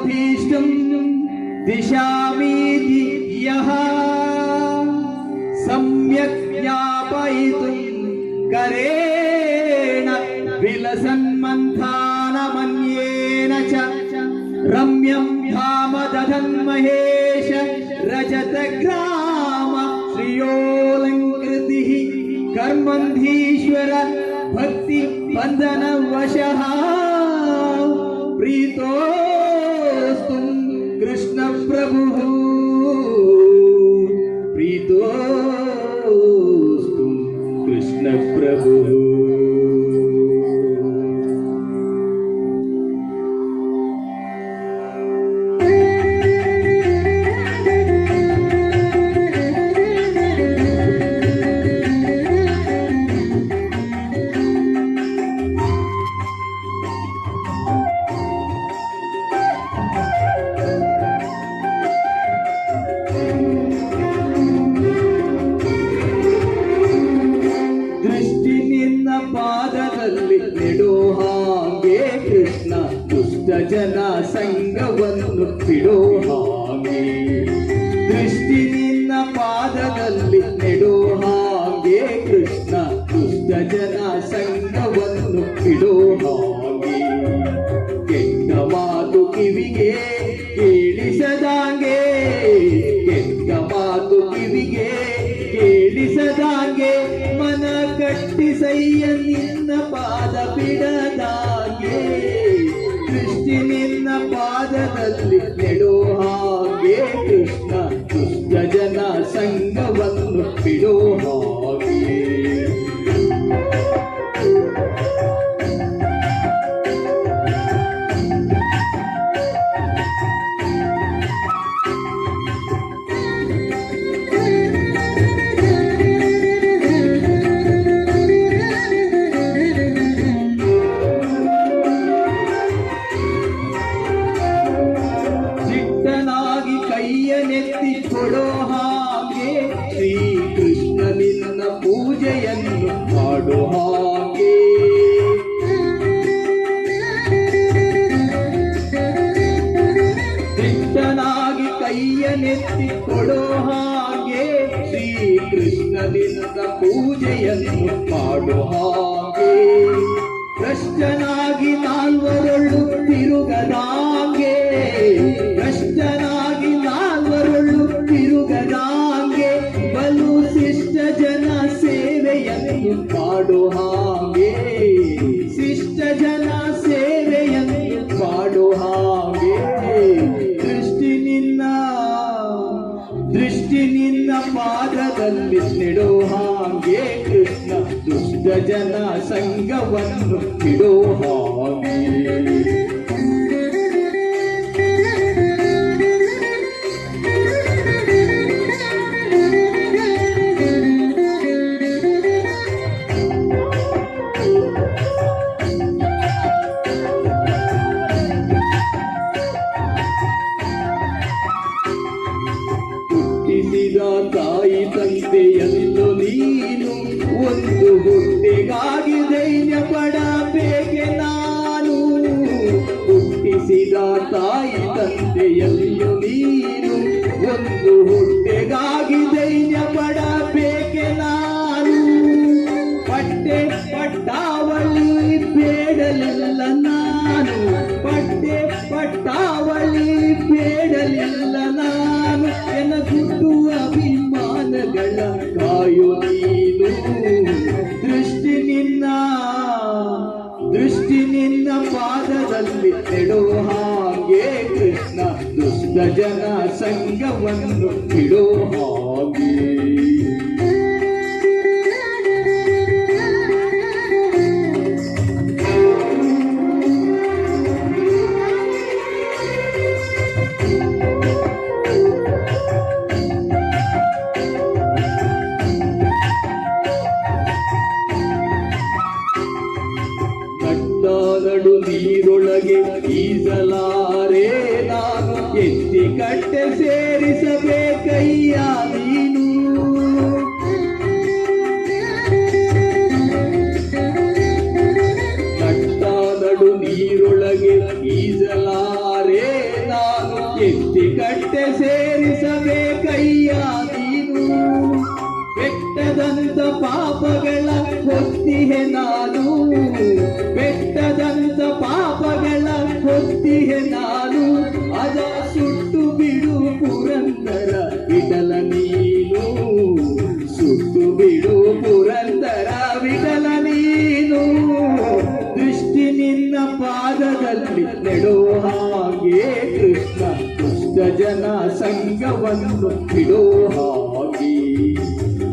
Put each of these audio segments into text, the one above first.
बुद्धिष्टं दिशामीति यः सम्यक् ज्ञापयितुं करेण विलसन्मन्थानमन्येन च रम्यं धाम दधन्महेश रजतग्राम श्रियोऽलङ्कृतिः कर्मन्धीश्वर भक्ति बन्धनवशः प्रीतोऽस्तु कृष्ण प्रभुः प्रीतोऽस्तु कृष्ण प्रभुः। ಪಾದದಲ್ಲಿ ನೆಡೋ ಹಾಗೆ ಕೃಷ್ಣ ದುಷ್ಟ ಜನ ಸಂಗವನ್ನು ಬಿಡೋ ಹಾಗೆ ದೃಷ್ಟಿ ನಿನ್ನ ಪಾದದಲ್ಲಿ ನೆಡೋ ಹಾಗೆ ಕೃಷ್ಣ ದುಷ್ಟ ಜನ ಸಂಗವನ್ನು ಬಿಡೋ ಹಾಗೆ ಕೆಟ್ಟ ಮಾತು ಕಿವಿಗೆ ಕೇಳಿಸದಾಗೆ ಕೆಟ್ಟ ಮಾತು ಕಿವಿಗೆ ಕೇಳಿಸದಾಗೆ ಮನ ಕಟ್ಟಿಸಯ್ಯ ನಿನ್ನ ಪಾದ ಬಿಡದಾಗೆ ದೃಷ್ಟಿ ನಿನ್ನ ಪಾದದಲ್ಲಿ ನೆಡೋ ಹಾಗೆ ಕೃಷ್ಣ ದುಷ್ಟ ಜನ ಸಂಗವನ್ನು ಬಿಡೋ ಹಾಗೆ ಕೊಡೋ ಹಾಗೆ ಶ್ರೀಕೃಷ್ಣ ನಿನ್ನ ಪೂಜೆಯನ್ನು ಮಾಡೋ ಹಾಗೆ ದಿಟ್ಟನಾಗಿ ಕೈಯನೆತ್ತಿ ಕೊಡೋ ಹಾಗೆ ಶ್ರೀಕೃಷ್ಣ ನಿನ್ನ ಪೂಜೆಯನ್ನು ಮಾಡೋ ಹಾಗೆ ಭ್ರಷ್ಟನಾಗಿ ನಾಲ್ವರೊಳ್ಳು ತಿರುಗದಾಗೆ ಭ್ರಷ್ಟನಾಗಿ ನಾಲ್ವರೊಳ್ಳು ತಿರುಗದಾಗೆ ಬಲು ಶಿಷ್ಟ ಜನ ಸೇವೆಯನ್ನು ಮಾಡೋ ಹಾಗೆ ಶಿಷ್ಟ ಜನ ಸೇವೆಯನ್ನು ಮಾಡೋ ಹಾಗೆ ದೃಷ್ಟಿ ನಿನ್ನ ಪಾದದಲ್ಲಿ ನೆಡೋ ಹಾಗೆ ಕೃಷ್ಣ ದುಷ್ಟ ಜನ ಸಂಗವನ್ನು ಬಿಡೋ ಹಾಗೆ ತಾಯಿ ತಂದೆಯಲ್ಲೂ ನೀನು ಒಂದು ಹುಟ್ಟಿಗಾಗಿ ಧೈರ್ಯ ಪಡಬೇಕೆ ನಾನು ಹುಟ್ಟಿಸಿದ ತಾಯಿ ತಂದೆಯಲ್ಲೂ ನೀನು ಒಂದು ಹುಟ್ಟಿಗಾಗಿ ಧೈರ್ಯ ಪಡಬೇಕೆ ನಾನು ಪಟ್ಟೆ ಪಟ್ಟಾವಳಿ ಬೇಡಲಿಲ್ಲ ನಾನು ಪಟ್ಟೆ ಪಟ್ಟಾವಳಿ ಬೇಡಲಿಲ್ಲ ನಾನು ಎನ್ನ ಗುಟ್ಟು ಅಭಿಮಾನಗಳ ಕಾಯೋ ನೀನು ದೃಷ್ಟಿ ನಿನ್ನ ಪಾದದಲ್ಲಿ ನೆಡೋ ಹಾಗೆ ಕೃಷ್ಣ ದುಷ್ಟ ಜನ ಸಂಗವನ್ನು ಬಿಡೋ ಹಾಗೆ ನಡು ನೀರೊಳಗೆ ಈಜಲಾರೆ ನಾನು ಎತ್ತಿ ಕಟ್ಟೆ ಸೇರಿಸಬೇಕಯ್ಯ ನೀನು ನಡು ನೀರೊಳಗೆ ಈಜಲಾರೆ ಎತ್ತಿ ಕಟ್ಟೆ ಸೇರಿಸಬೇಕಯ್ಯ ನೀನು. ಬೆಟ್ಟದಂತ ಪಾಪಗಳ ಹೊತ್ತಿಹೆ ನಾನು, ಬೆಟ್ಟದಂತ ಪಾಪಗಳ ಹೊತ್ತಿಹೆ ನಾನು. ಅದ ಸುಟ್ಟು ಬಿಡು ಪುರಂದರ ವಿಠಲ ನೀನು, ಸುಟ್ಟು ಬಿಡು ಪುರಂದರ ವಿಠಲ ನೀನು. ದೃಷ್ಟಿ ನಿನ್ನ ಪಾದದಲ್ಲಿ ನೆಡೋ ಹಾಗೆ ಕೃಷ್ಣ, ದುಷ್ಟ ಜನ ಸಂಘವನ್ನು ಬಿಡೋ ಹಾಗೆ.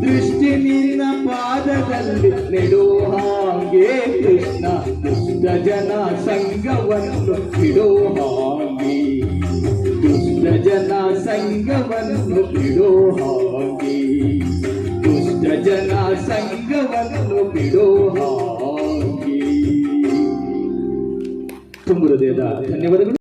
ದೃಷ್ಟಿ ನಿನ್ನ ಪಾದದಲ್ಲಿ ನೆಡೋ ಹಾಗೆ ಕೃಷ್ಣ, ದುಷ್ಟ ಜನ ಸಂಘವನ್ನು ಬಿಡೋ ಹಾಗೆ. ದುಷ್ಟ ಜನ ಸಂಘವನ್ನು ಬಿಡೋ ಹಾಗೆ, ದುಷ್ಟ ಜನ ಸಂಘವನ್ನು ಬಿಡೋ ಹಾಗೆ. ತುಂಬ ಹೃದಯದ ಧನ್ಯವಾದಗಳು.